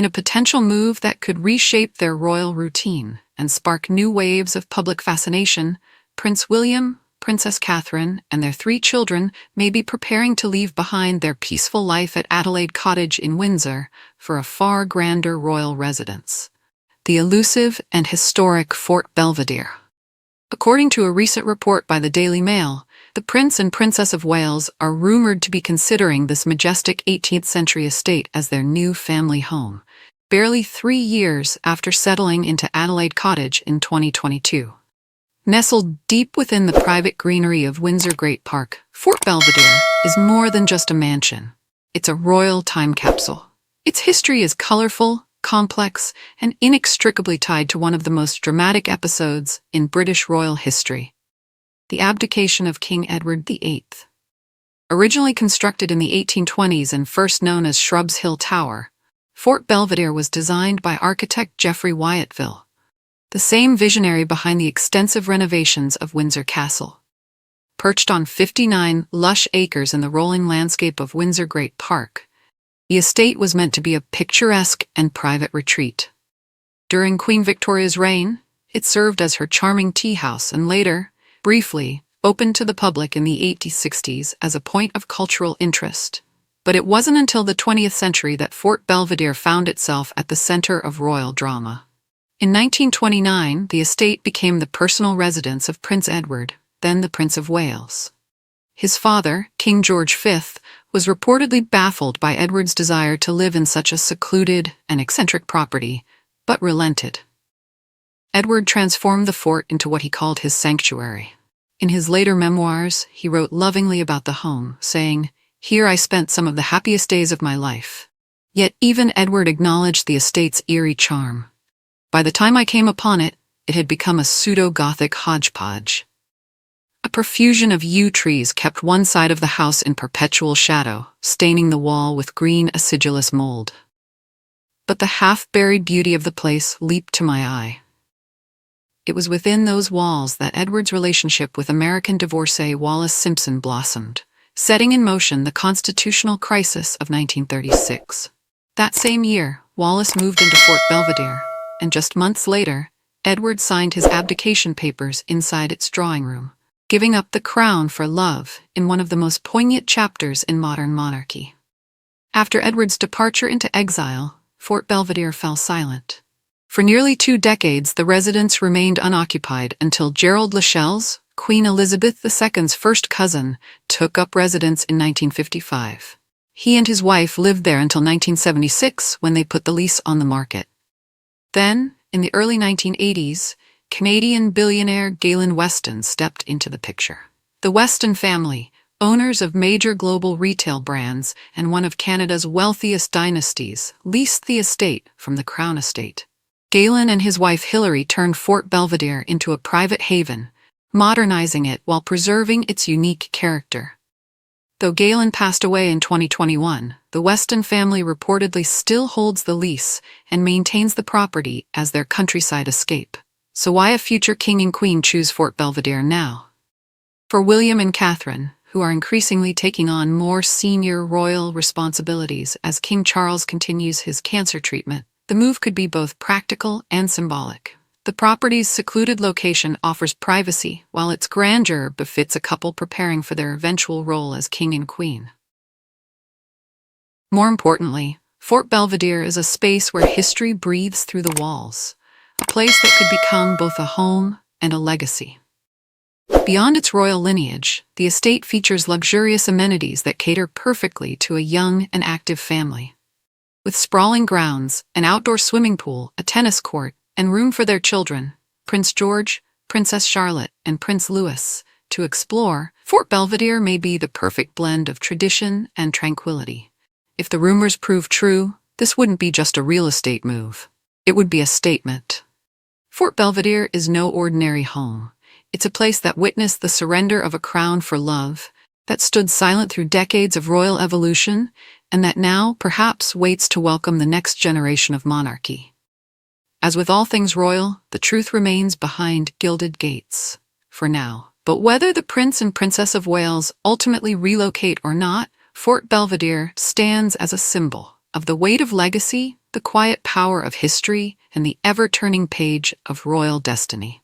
in a potential move that could reshape their royal routine and spark new waves of public fascination. Prince William, Princess Catherine, and their 3 children may be preparing to leave behind their peaceful life at Adelaide Cottage in Windsor for a far grander royal residence, the elusive and historic Fort Belvedere. According to a recent report by the Daily Mail, the Prince and Princess of Wales are rumored to be considering this majestic 18th-century estate as their new family home, barely 3 years after settling into Adelaide Cottage in 2022. Nestled deep within the private greenery of Windsor Great Park, Fort Belvedere is more than just a mansion. It's a royal time capsule. Its history is colorful, complex, and inextricably tied to one of the most dramatic episodes in British royal history: the abdication of King Edward VIII. Originally constructed in the 1820s and first known as Shrubs Hill Tower, Fort Belvedere was designed by architect Geoffrey Wyatville, the same visionary behind the extensive renovations of Windsor Castle. Perched on 59 lush acres in the rolling landscape of Windsor Great Park, the estate was meant to be a picturesque and private retreat. During Queen Victoria's reign, it served as her charming tea house and later, briefly, opened to the public in the 1860s as a point of cultural interest. But it wasn't until the 20th century that Fort Belvedere found itself at the center of royal drama. In 1929, the estate became the personal residence of Prince Edward, then the Prince of Wales. His father, King George V, was reportedly baffled by Edward's desire to live in such a secluded and eccentric property, but relented. Edward transformed the fort into what he called his sanctuary. In his later memoirs, he wrote lovingly about the home, saying, "Here I spent some of the happiest days of my life." Yet even Edward acknowledged the estate's eerie charm. By the time I came upon it, it had become a pseudo-Gothic hodgepodge. A profusion of yew trees kept one side of the house in perpetual shadow, staining the wall with green acidulous mold. But the half-buried beauty of the place leaped to my eye. It was within those walls that Edward's relationship with American divorcee Wallis Simpson blossomed, setting in motion the constitutional crisis of 1936. That same year, Wallis moved into Fort Belvedere, and just months later, Edward signed his abdication papers inside its drawing room, giving up the crown for love in one of the most poignant chapters in modern monarchy. After Edward's departure into exile, Fort Belvedere fell silent. For nearly 2 decades, the residence remained unoccupied until Gerald Lascelles, Queen Elizabeth II's first cousin, took up residence in 1955. He and his wife lived there until 1976, when they put the lease on the market. Then, in the early 1980s, Canadian billionaire Galen Weston stepped into the picture. The Weston family, owners of major global retail brands and one of Canada's wealthiest dynasties, leased the estate from the Crown Estate. Galen and his wife Hilary turned Fort Belvedere into a private haven, modernizing it while preserving its unique character. Though Galen passed away in 2021, the Weston family reportedly still holds the lease and maintains the property as their countryside escape. So why a future king and queen choose Fort Belvedere now? For William and Catherine, who are increasingly taking on more senior royal responsibilities as King Charles continues his cancer treatment, the move could be both practical and symbolic. The property's secluded location offers privacy, while its grandeur befits a couple preparing for their eventual role as king and queen. More importantly, Fort Belvedere is a space where history breathes through the walls, a place that could become both a home and a legacy. Beyond its royal lineage, the estate features luxurious amenities that cater perfectly to a young and active family. With sprawling grounds, an outdoor swimming pool, a tennis court, and room for their children, Prince George, Princess Charlotte, and Prince Louis, to explore, Fort Belvedere may be the perfect blend of tradition and tranquility. If the rumors prove true, this wouldn't be just a real estate move. It would be a statement. Fort Belvedere is no ordinary home. It's a place that witnessed the surrender of a crown for love, that stood silent through decades of royal evolution, and that now, perhaps, waits to welcome the next generation of monarchy. As with all things royal, the truth remains behind gilded gates, for now. But whether the Prince and Princess of Wales ultimately relocate or not, Fort Belvedere stands as a symbol, of the weight of legacy, the quiet power of history, and the ever-turning page of royal destiny.